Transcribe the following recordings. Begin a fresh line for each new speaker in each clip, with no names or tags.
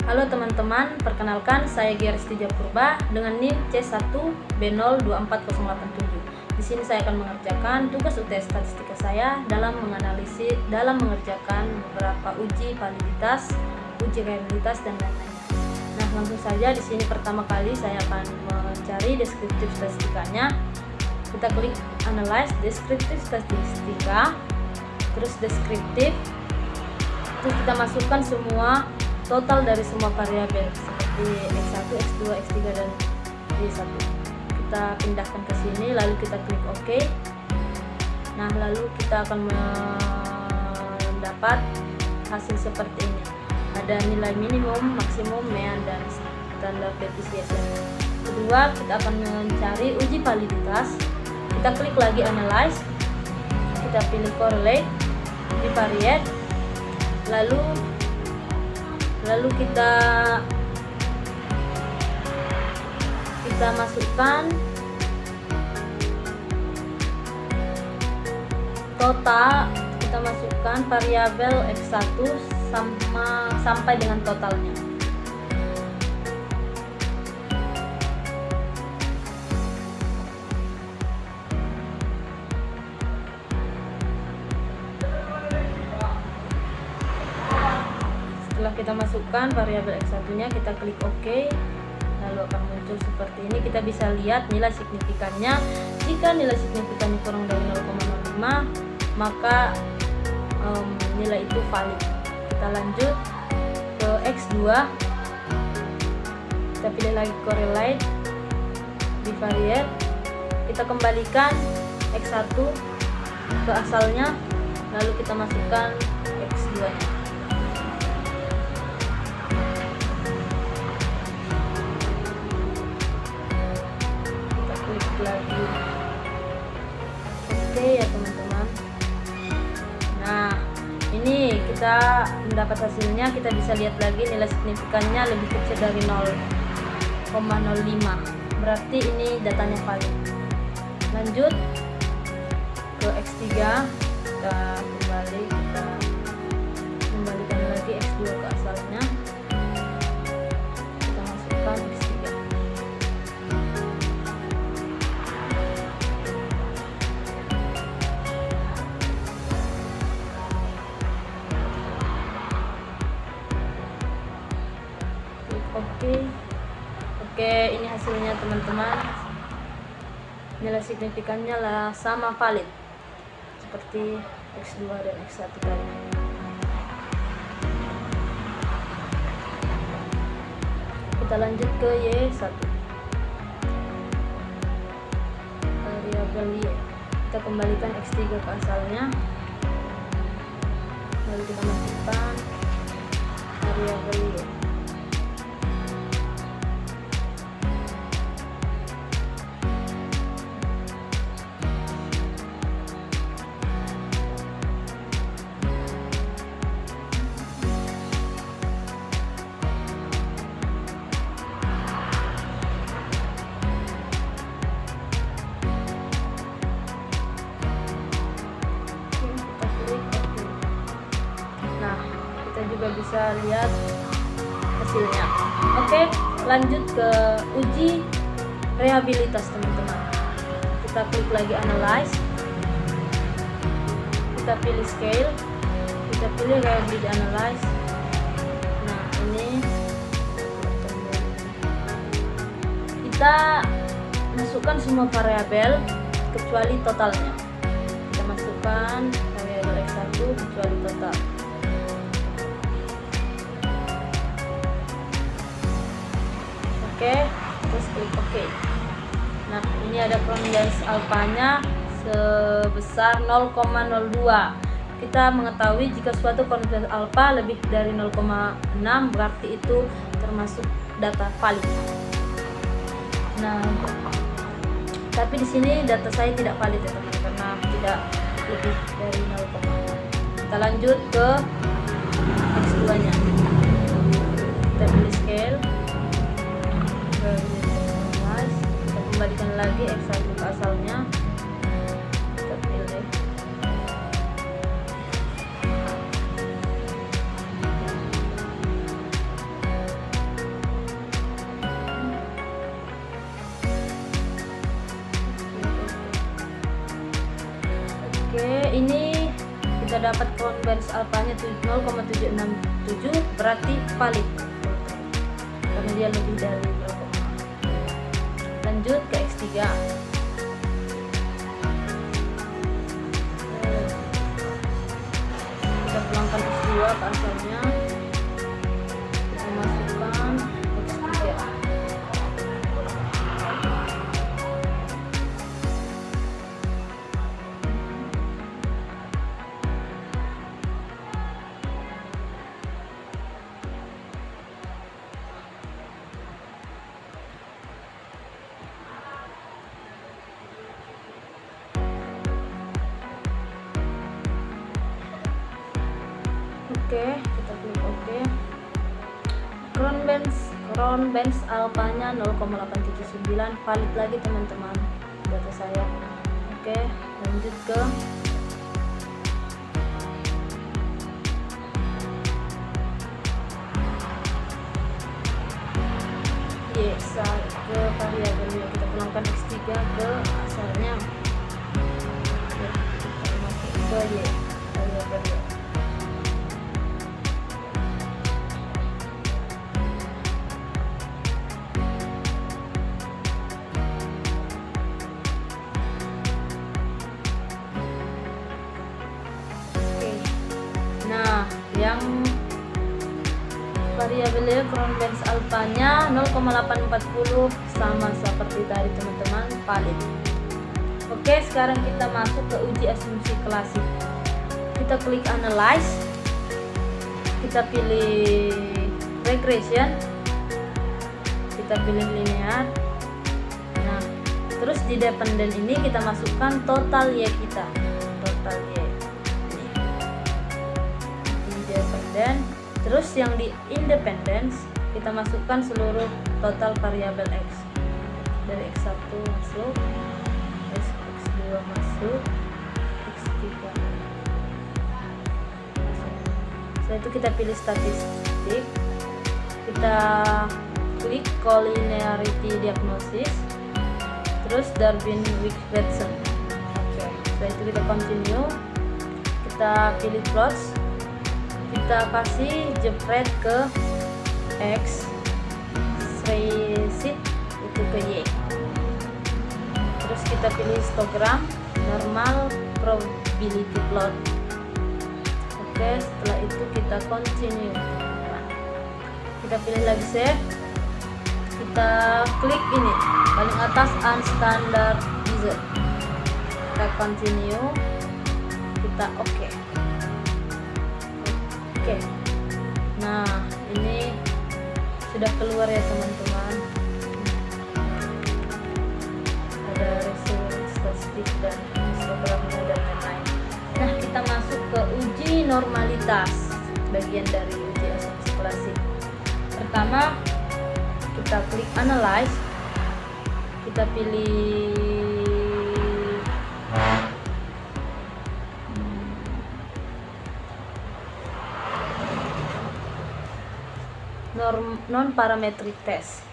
Halo teman-teman, perkenalkan saya Geresti Japurba dengan NIM C1B02408. Di sini saya akan mengerjakan tugas UTS statistika saya dalam mengerjakan beberapa uji validitas, uji reliabilitas dan lain-lain. Nah, langsung saja di sini pertama kali saya akan mencari deskriptif statistikanya. Kita klik Analyze Deskriptif Statistika, terus deskriptif, terus kita masukkan semua total dari semua variabel seperti X1, X2, X3 dan Y1. Kita pindahkan ke sini, lalu kita klik OK. Nah, lalu kita akan mendapat hasil seperti ini. Ada nilai minimum, maksimum, mean, dan standar deviation. Kedua, kita akan mencari uji validitas. Kita klik lagi Analyze, kita pilih Correlate, Bivariate, lalu kita masukkan total, kita masukkan variabel X1 sampai dengan totalnya. Setelah kita masukkan variabel X1 nya, kita klik OK, lalu akan muncul seperti ini. Kita bisa lihat nilai signifikannya. Jika nilai signifikannya kurang dari 0,05, maka nilai itu valid. Kita lanjut ke X2, kita pilih lagi Correlate, Bivariate, kita kembalikan X1 ke asalnya, lalu kita masukkan X2 nya. Lagi oke ya teman-teman. Nah, ini kita mendapat hasilnya. Kita bisa lihat lagi nilai signifikannya lebih kecil dari 0,05, berarti ini datanya valid. Lanjut ke X3, kita kembalikan lagi X2 ke asalnya, kita masukkan X3. Oke, ini hasilnya teman-teman. Nilai signifikannya lah sama valid seperti X2 dan X1 tadi. Kita lanjut ke Y1, variabel Y. Kita kembalikan X3 ke asalnya, lalu kita masukkan variabel Y. Juga bisa lihat hasilnya. Oke, lanjut ke uji reliabilitas teman-teman. Kita klik lagi Analyze, kita pilih Scale, kita pilih Reliability Analyze. Nah, ini kita masukkan semua variabel kecuali totalnya. Kita masukkan variabel X1 kecuali total. Oke, terus klik OK. Nah, ini ada confidence alfanya sebesar 0,02. Kita mengetahui jika suatu confidence alpha lebih dari 0,6 berarti itu termasuk data valid. Nah, tapi di sini data saya tidak valid ya teman, karena tidak lebih dari 0,6. Kita lanjut ke X2 nya. Kita pilih Scale, kita kembalikan lagi X1 ke asalnya, kita pilih dapat crown bench alphanya 0,767 berarti valid karena dia lebih dari berapa. Lanjut ke X3. Kita pulangkan X2 ke asalnya, kita masukkan X3. Oke, kita klik OK. Crown bench alphanya 0,879 valid lagi teman-teman data saya. Oke, lanjut ke ke variabelnya, kita pulangkan X3 ke asalnya. Oke, kita masuk ke variabelnya. Yang variabelnya crown bench alphanya 0,840 sama seperti tadi teman-teman, valid. Oke, sekarang kita masuk ke uji asumsi klasik. Kita klik analyze, kita pilih regression, kita pilih linear. Nah, terus di dependent ini kita masukkan total Y kita, total Y. Dependent. Terus yang di independence kita masukkan seluruh total variabel X. Dari X1 masuk, X2 masuk, X3 masuk. Setelah itu kita pilih statistik, kita klik collinearity diagnosis, terus Darwin-Whitson. Oke, setelah itu kita continue, kita pilih plots, kita kasih jepret ke X, shift itu ke Y, terus kita pilih histogram, normal, probability plot. Oke, setelah itu kita continue, kita pilih lagi save, kita klik ini paling atas unstandardized, kita continue, kita oke. Oke, nah ini sudah keluar ya teman-teman, ada result, statistik dan histogramnya dan lain-lain. Nah, kita masuk ke uji normalitas, bagian dari uji asumsi klasik. Pertama, kita klik analyze, kita pilih non-parametric test,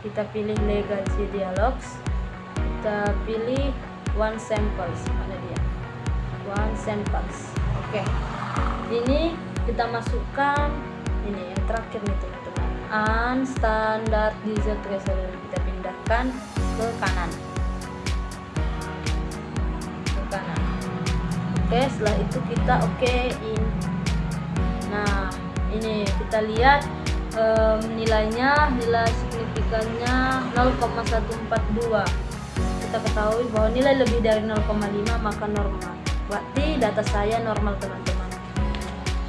kita pilih legacy dialogs, kita pilih one samples, mana dia, one samples. Oke, ini kita masukkan ini yang terakhir nih teman-teman, unstandardized result, kita pindahkan ke kanan, Oke, setelah itu kita okein. Nah, ini kita lihat nilainya, nilai signifikannya 0,142. Kita ketahui bahwa nilai lebih dari 0,5 maka normal. Berarti data saya normal teman-teman.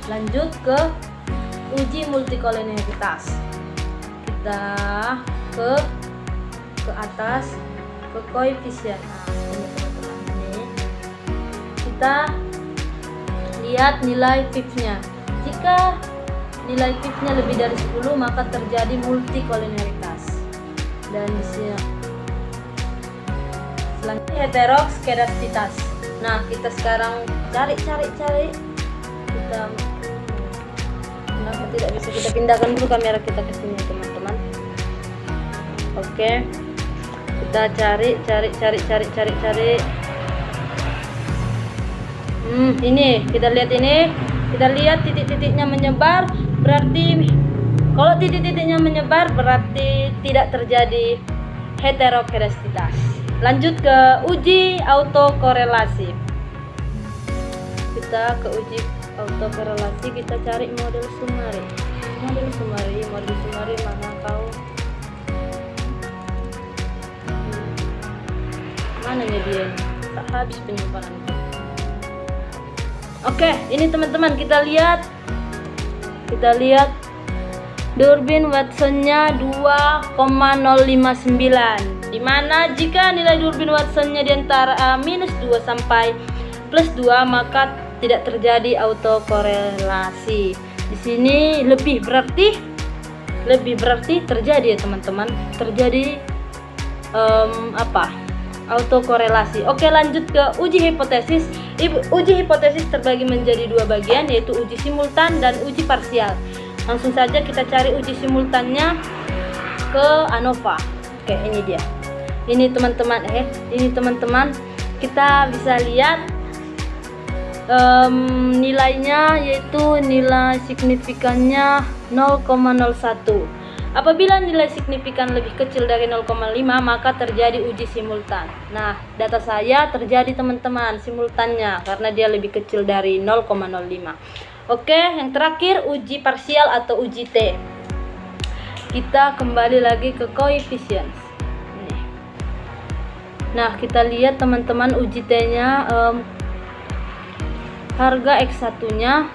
Lanjut ke uji multikolinialitas. Kita ke atas ke koefisien. Nah, ini teman-teman, ini kita lihat nilai fifth-nya. Jika nilai fifth-nya lebih dari 10 maka terjadi multikolinialitas. Dan di sini selanjutnya heteroskedastisitas. Nah, kita sekarang cari. Kita kenapa tidak bisa kita pindahkan dulu kamera kita ke sini teman-teman. Oke. Kita cari. Ini kita lihat titik-titiknya menyebar, berarti kalau titik-titiknya menyebar berarti tidak terjadi heterokerestitas. Lanjut ke uji autokorelasi. Kita ke uji autokorelasi, kita cari model summary. Model summary mana kau? Mana nya dia? Tak habis penyimpanan. Oke, ini teman-teman kita lihat Durbin Watson-nya 2,059, dimana jika nilai Durbin Watson-nya di antara -2 sampai +2 maka tidak terjadi autokorelasi. Di sini lebih berarti terjadi ya teman-teman, terjadi autokorelasi. Oke, lanjut ke uji hipotesis. Uji hipotesis terbagi menjadi dua bagian, yaitu uji simultan dan uji parsial. Langsung saja kita cari uji simultannya ke ANOVA. Oke, ini dia. Ini teman-teman, kita bisa lihat nilainya, yaitu nilai signifikannya 0,01. Apabila nilai signifikan lebih kecil dari 0,5 maka terjadi uji simultan. Nah, data saya terjadi teman-teman simultannya karena dia lebih kecil dari 0,05. Oke, yang terakhir uji parsial atau uji T. Kita kembali lagi ke coefficients. Nah, kita lihat teman-teman uji T-nya, harga X1-nya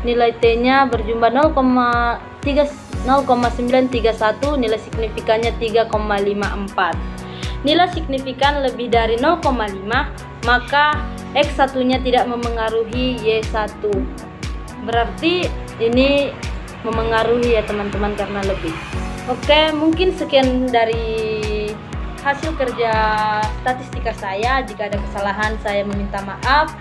nilai T-nya berjumlah 0,931, nilai signifikannya 3,54. Nilai signifikan lebih dari 0,5 maka X1-nya tidak memengaruhi Y1. Berarti ini memengaruhi ya teman-teman karena lebih. Oke, mungkin sekian dari hasil kerja statistika saya. Jika ada kesalahan saya meminta maaf.